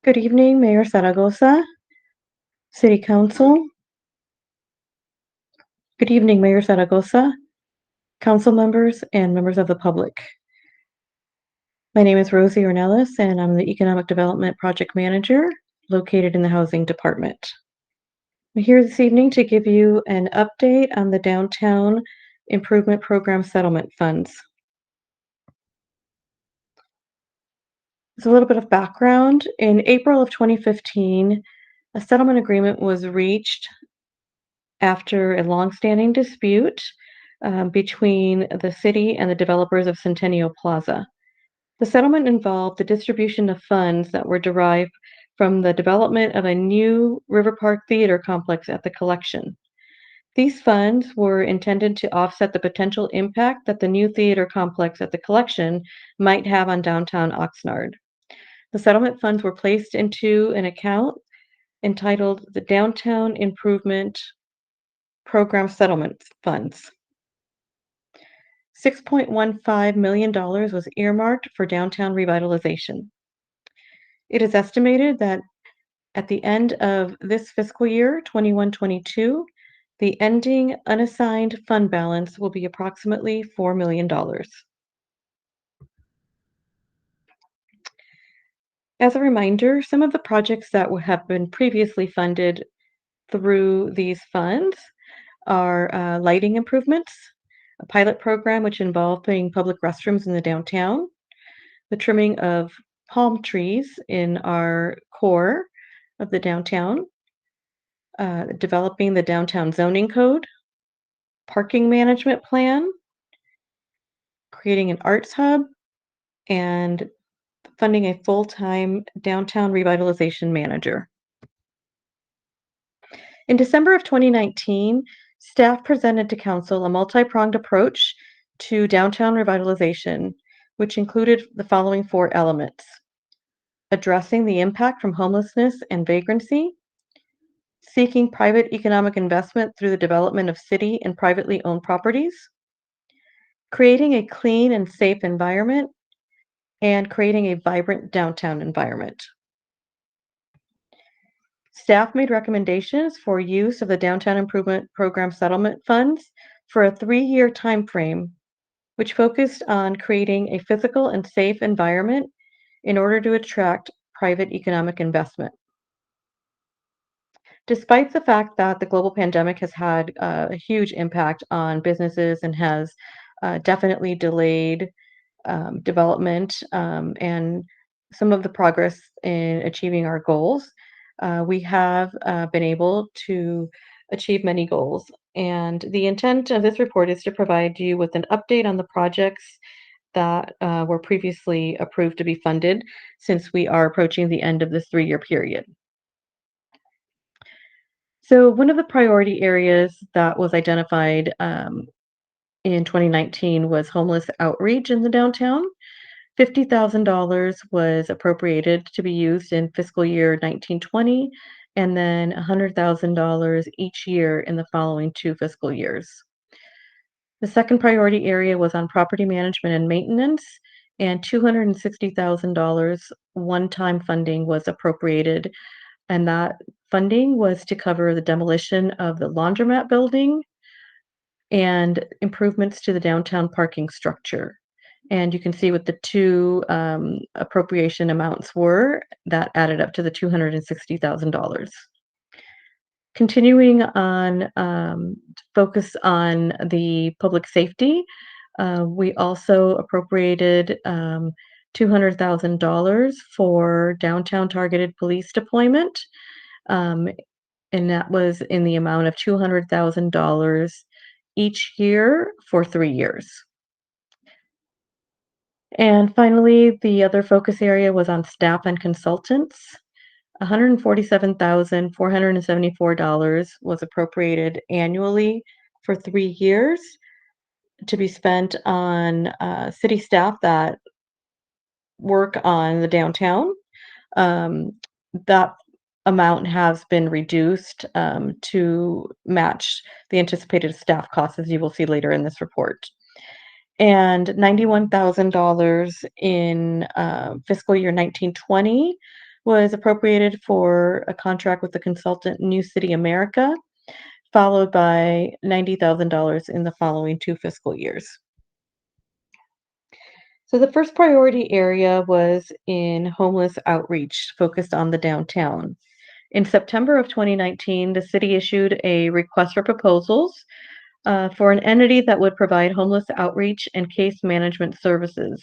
Good evening, Mayor Zaragoza, City Council. Good evening, Mayor Zaragoza, council members, and members of the public. My name is Rosie Ornelas, and I'm the Economic Development Project Manager located in the Housing Department. I'm here this evening to give you an update on the Downtown Improvement Program settlement funds. As a little bit of background, in April of 2015, a settlement agreement was reached after a longstanding dispute between the city and the developers of Centennial Plaza. The settlement involved the distribution of funds that were derived from the development of a new River Park Theater complex at the collection. These funds were intended to offset the potential impact that the new theater complex at the collection might have on downtown Oxnard. The settlement funds were placed into an account entitled the Downtown Improvement Program Settlement Funds. $6.15 million was earmarked for downtown revitalization. It is estimated that at the end of this fiscal year, 21-22, the ending unassigned fund balance will be approximately $4 million. As a reminder, some of the projects that have been previously funded through these funds are lighting improvements, a pilot program which involved putting public restrooms in the downtown, the trimming of palm trees in our core of the downtown, developing the downtown zoning code, parking management plan, creating an arts hub, and funding a full-time downtown revitalization manager. In December of 2019, staff presented to council a multi-pronged approach to downtown revitalization, which included the following four elements: addressing the impact from homelessness and vagrancy, seeking private economic investment through the development of city and privately owned properties, creating a clean and safe environment, and creating a vibrant downtown environment. Staff made recommendations for use of the Downtown Improvement Program settlement funds for a 3-year time frame, which focused on creating a physical and safe environment in order to attract private economic investment. Despite the fact that the global pandemic has had a huge impact on businesses and has definitely delayed development and some of the progress in achieving our goals, we have been able to achieve many goals. And the intent of this report is to provide you with an update on the projects that were previously approved to be funded, since we are approaching the end of this 3-year period. So one of the priority areas that was identified in 2019 was homeless outreach in the downtown. $50,000 was appropriated to be used in fiscal year 1920, and then $100,000 each year in the following 2 fiscal years. The second priority area was on property management and maintenance, and $260,000 one-time funding was appropriated, and that funding was to cover the demolition of the laundromat building and improvements to the downtown parking structure. And you can see what the two appropriation amounts were that added up to the $260,000. Continuing on focus on the public safety, we also appropriated $200,000 for downtown targeted police deployment, and that was in the amount of $200,000 each year for 3 years. And finally, the other focus area was on staff and consultants. $147,474 was appropriated annually for 3 years to be spent on city staff that work on the downtown. That amount has been reduced to match the anticipated staff costs, as you will see later in this report. And $91,000 in fiscal year 1920 was appropriated for a contract with the consultant New City America, followed by $90,000 in the following 2 fiscal years. So the first priority area was in homeless outreach, focused on the downtown. In September of 2019, the city issued a request for proposals for an entity that would provide homeless outreach and case management services.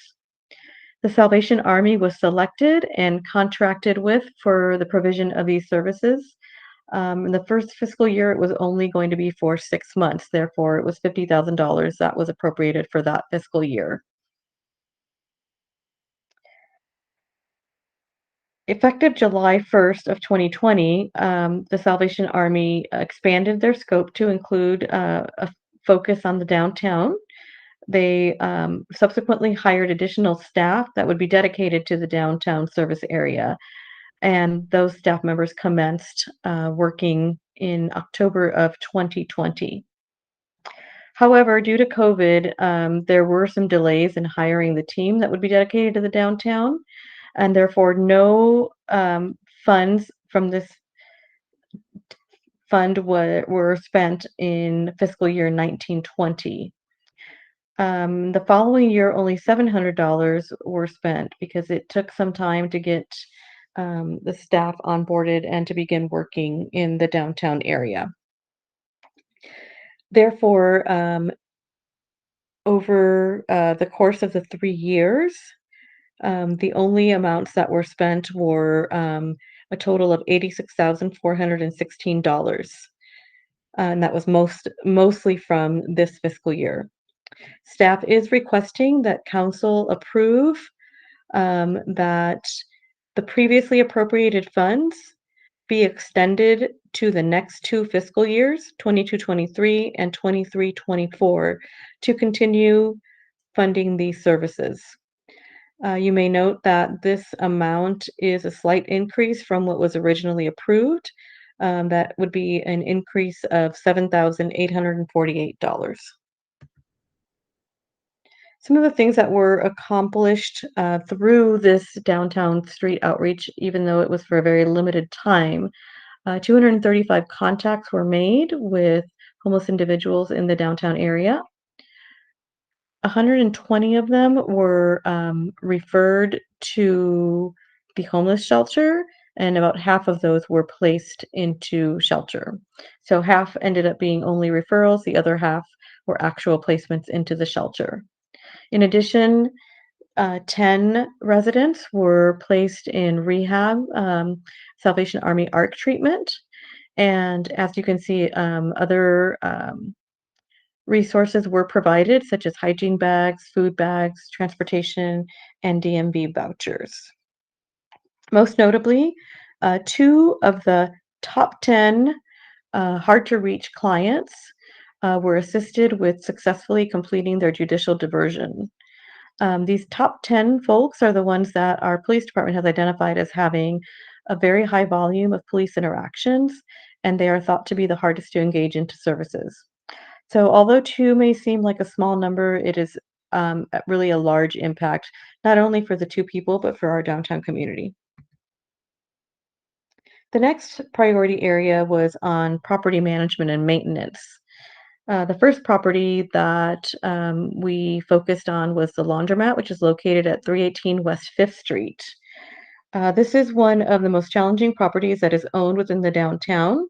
The Salvation Army was selected and contracted with for the provision of these services. In the first fiscal year, it was only going to be for 6 months. Therefore, it was $50,000 that was appropriated for that fiscal year. Effective July 1st of 2020, the Salvation Army expanded their scope to include a focus on the downtown. They subsequently hired additional staff that would be dedicated to the downtown service area, and those staff members commenced working in October of 2020. However, due to COVID, there were some delays in hiring the team that would be dedicated to the downtown, and therefore no funds from this fund were spent in fiscal year 1920. The following year, only $700 were spent because it took some time to get the staff onboarded and to begin working in the downtown area. Therefore, over the course of the 3 years, the only amounts that were spent were a total of $86,416, and that was mostly from this fiscal year. Staff is requesting that council approve that the previously appropriated funds be extended to the next 2 fiscal years, 22-23 and 23-24, to continue funding these services. You may note that this amount is a slight increase from what was originally approved. That would be an increase of $7,848. Some of the things that were accomplished through this downtown street outreach, even though it was for a very limited time, 235 contacts were made with homeless individuals in the downtown area. 120 of them were referred to the homeless shelter, and about half of those were placed into shelter. So half ended up being only referrals, the other half were actual placements into the shelter. In addition, 10 residents were placed in rehab, Salvation Army ARC treatment. And as you can see, other resources were provided, such as hygiene bags, food bags, transportation, and DMV vouchers. Most notably, 2 of the top 10 hard-to-reach clients were assisted with successfully completing their judicial diversion. These top 10 folks are the ones that our police department has identified as having a very high volume of police interactions, and they are thought to be the hardest to engage into services. So although 2 may seem like a small number, it is really a large impact, not only for the 2 people, but for our downtown community. The next priority area was on property management and maintenance. The first property that we focused on was the laundromat, which is located at 318 West 5th Street. This is one of the most challenging properties that is owned within the downtown.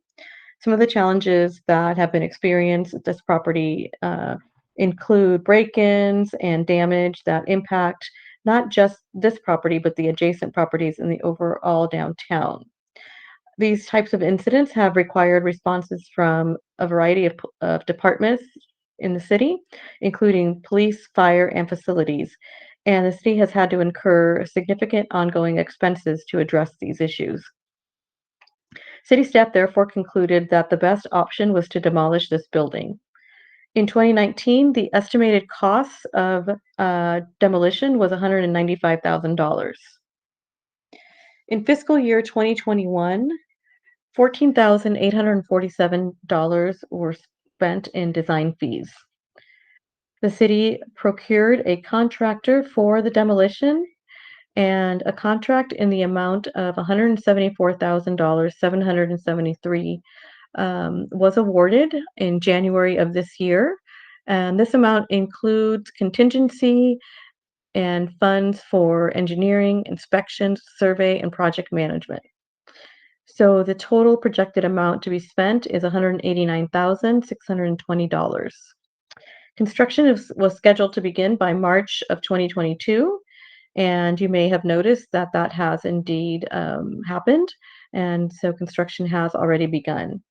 Some of the challenges that have been experienced at this property include break-ins and damage that impact not just this property, but the adjacent properties in the overall downtown. These types of incidents have required responses from a variety of departments in the city, including police, fire, and facilities. And the city has had to incur significant ongoing expenses to address these issues. City staff therefore concluded that the best option was to demolish this building. In 2019, the estimated cost of demolition was $195,000. In fiscal year 2021, $14,847 were spent in design fees. The city procured a contractor for the demolition, and a contract in the amount of $174,773 was awarded in January of this year. And this amount includes contingency and funds for engineering, inspections, survey, and project management. So the total projected amount to be spent is $189,620. Construction was scheduled to begin by March of 2022, and you may have noticed that that has indeed happened, and so construction has already begun.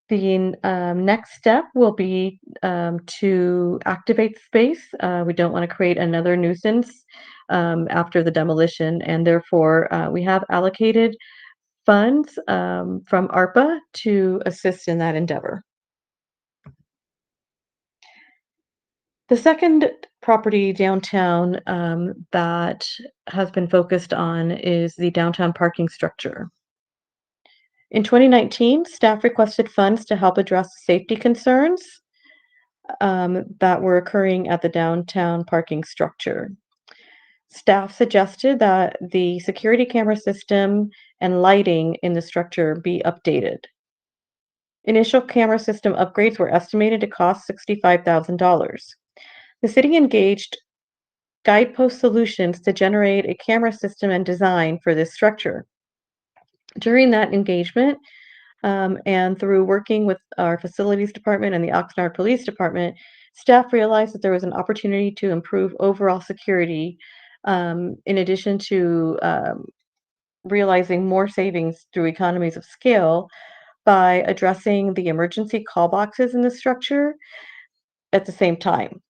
The next step will be to activate the space. We don't want to create another nuisance after the demolition, and therefore we have allocated funds from ARPA to assist in that endeavor. The second property downtown that has been focused on is the downtown parking structure. In 2019, staff requested funds to help address safety concerns that were occurring at the downtown parking structure. Staff suggested that the security camera system and lighting in the structure be updated. Initial camera system upgrades were estimated to cost $65,000. The city engaged Guidepost Solutions to generate a camera system and design for this structure. During that engagement, and through working with our facilities department and the Oxnard Police Department, staff realized that there was an opportunity to improve overall security, in addition to realizing more savings through economies of scale by addressing the emergency call boxes in the structure at the same time.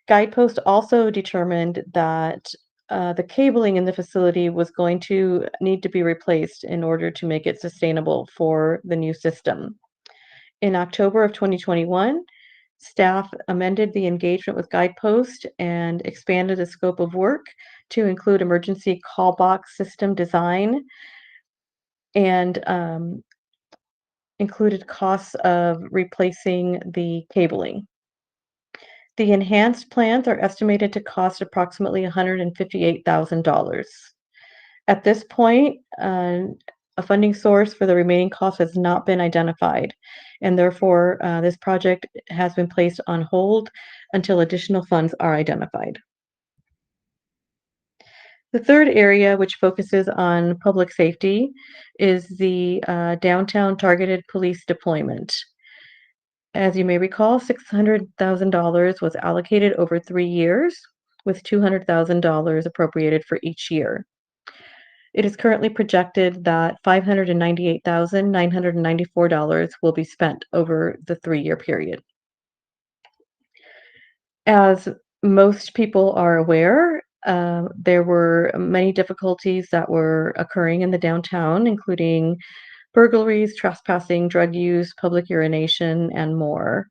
Guidepost also determined that the cabling in the facility was going to need to be replaced in order to make it sustainable for the new system. In October of 2021, staff amended the engagement with Guidepost and expanded the scope of work to include emergency call box system design and included costs of replacing the cabling. The enhanced plans are estimated to cost approximately $158,000. At this point, a funding source for the remaining costs has not been identified, and therefore this project has been placed on hold until additional funds are identified. The third area, which focuses on public safety, is the downtown targeted police deployment. As you may recall, $600,000 was allocated over 3 years, with $200,000 appropriated for each year. It is currently projected that $598,994 will be spent over the 3-year period. As most people are aware, there were many difficulties that were occurring in the downtown, including burglaries, trespassing, drug use, public urination, and more.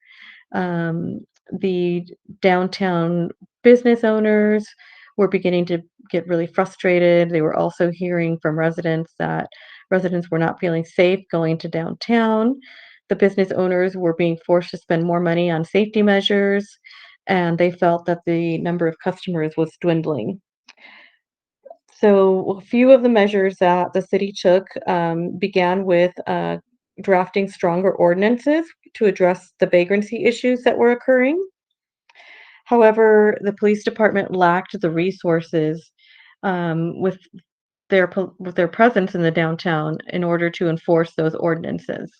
Um, the downtown business owners were beginning to get really frustrated. They were also hearing from residents that residents were not feeling safe going to downtown. The business owners were being forced to spend more money on safety measures, and they felt that the number of customers was dwindling. So, a few of the measures that the city took began with drafting stronger ordinances to address the vagrancy issues that were occurring. However, the police department lacked the resources with with their presence in the downtown in order to enforce those ordinances.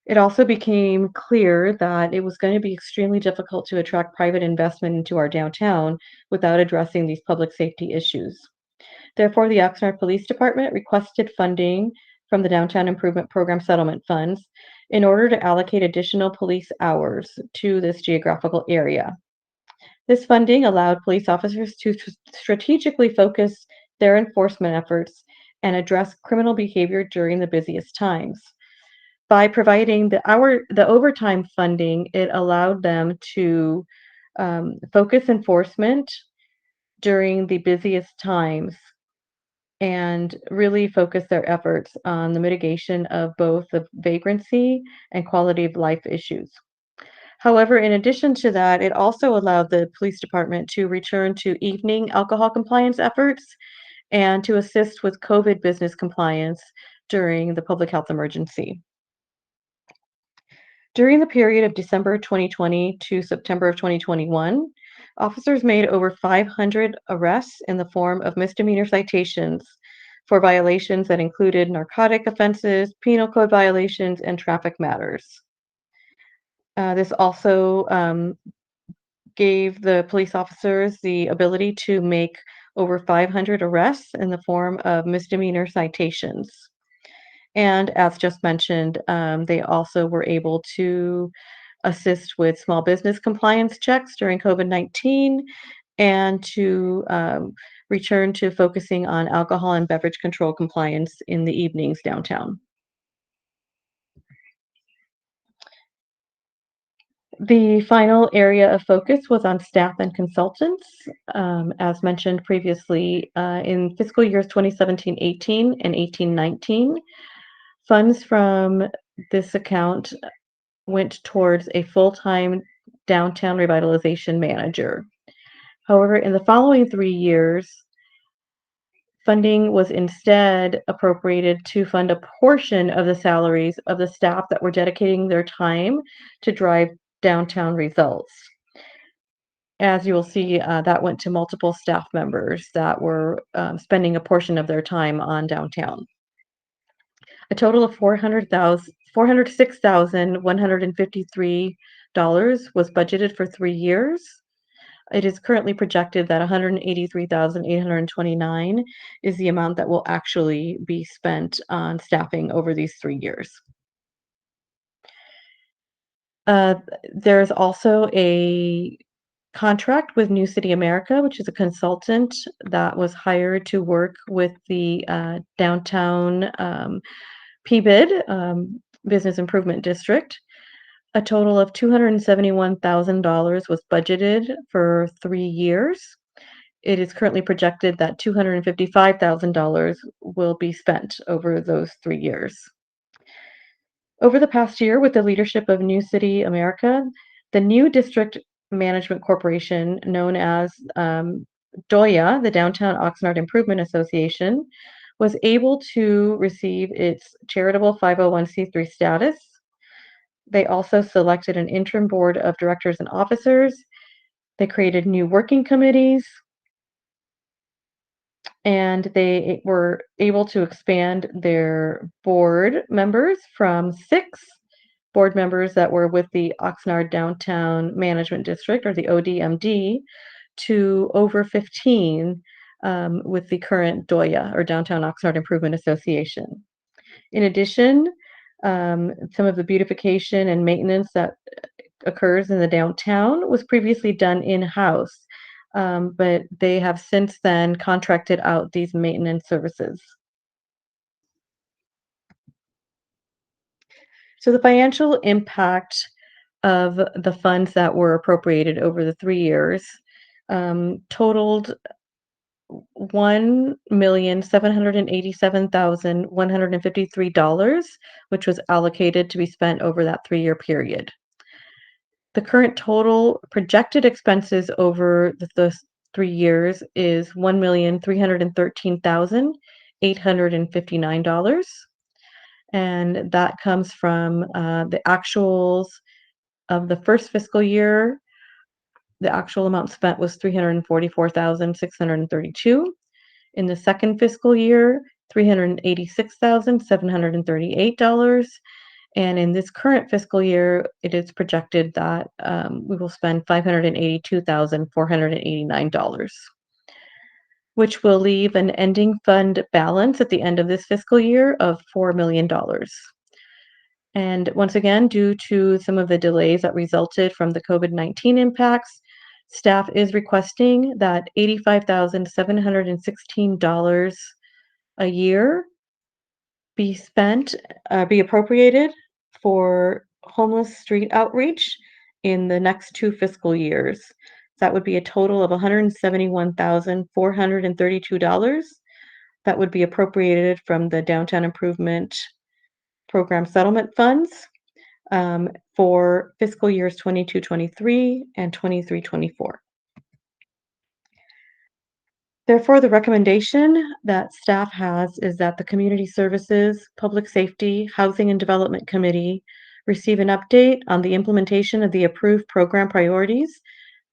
It also became clear that it was going to be extremely difficult to attract private investment into our downtown without addressing these public safety issues. Therefore, the Oxnard Police Department requested funding from the Downtown Improvement Program settlement funds in order to allocate additional police hours to this geographical area. This funding allowed police officers to strategically focus their enforcement efforts and address criminal behavior during the busiest times. By providing the overtime funding, it allowed them to focus enforcement during the busiest times and really focus their efforts on the mitigation of both the vagrancy and quality of life issues. However, in addition to that, it also allowed the police department to return to evening alcohol compliance efforts and to assist with COVID business compliance during the public health emergency. During the period of December 2020 to September of 2021, officers made over 500 arrests in the form of misdemeanor citations for violations that included narcotic offenses, penal code violations, and traffic matters. This also gave the police officers the ability to make over 500 arrests in the form of misdemeanor citations. And as just mentioned, they also were able to assist with small business compliance checks during COVID-19 and to return to focusing on alcohol and beverage control compliance in the evenings downtown. The final area of focus was on staff and consultants. As mentioned previously, in fiscal years 2017-18 and 18-19, funds from this account went towards a full-time downtown revitalization manager. However, in the following 3 years, funding was instead appropriated to fund a portion of the salaries of the staff that were dedicating their time to drive downtown results. As you will see, that went to multiple staff members that were spending a portion of their time on downtown. A total of $406,153 was budgeted for 3 years. It is currently projected that 183,829 is the amount that will actually be spent on staffing over these 3 years. Uh, there's also a contract with New City America, which is a consultant that was hired to work with the downtown PBID, Business Improvement District. A total of $271,000 was budgeted for 3 years. It is currently projected that $255,000 will be spent over those 3 years. Over the past year, with the leadership of New City America, the new district management corporation known as DOYA, the Downtown Oxnard Improvement Association, was able to receive its charitable 501c3 status. They also selected an interim board of directors and officers. They created new working committees, and they were able to expand their board members from 6 board members that were with the Oxnard Downtown Management District, or the ODMD, to over 15 with the current DOYA, or Downtown Oxnard Improvement Association. In addition, some of the beautification and maintenance that occurs in the downtown was previously done in-house, but they have since then contracted out these maintenance services. So the financial impact of the funds that were appropriated over the 3 years totaled $1,787,153, which was allocated to be spent over that 3-year period. The current total projected expenses over the 3 years is $1,313,859. And that comes from the actuals of the first fiscal year. The actual amount spent was $344,632. In the second fiscal year, $386,738. And in this current fiscal year, it is projected that we will spend $582,489, which will leave an ending fund balance at the end of this fiscal year of $4 million. And once again, due to some of the delays that resulted from the COVID-19 impacts, staff is requesting that $85,716 a year be appropriated for homeless street outreach in the next 2 fiscal years. That would be a total of $171,432 that would be appropriated from the Downtown Improvement Program settlement funds. for fiscal years 22-23 and 23-24. Therefore, the recommendation that staff has is that the Community Services, Public Safety, Housing and Development Committee receive an update on the implementation of the approved program priorities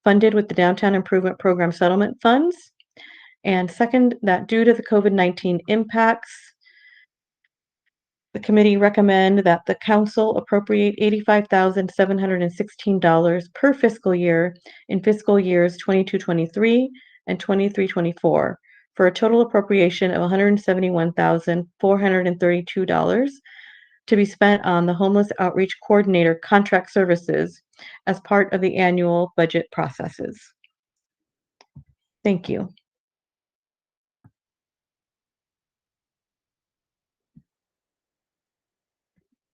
funded with the Downtown Improvement Program settlement funds. And second, that due to the COVID-19 impacts, the committee recommend that the council appropriate $85,716 per fiscal year in fiscal years 22-23 and 23-24 for a total appropriation of $171,432 to be spent on the Homeless Outreach Coordinator contract services as part of the annual budget processes. Thank you.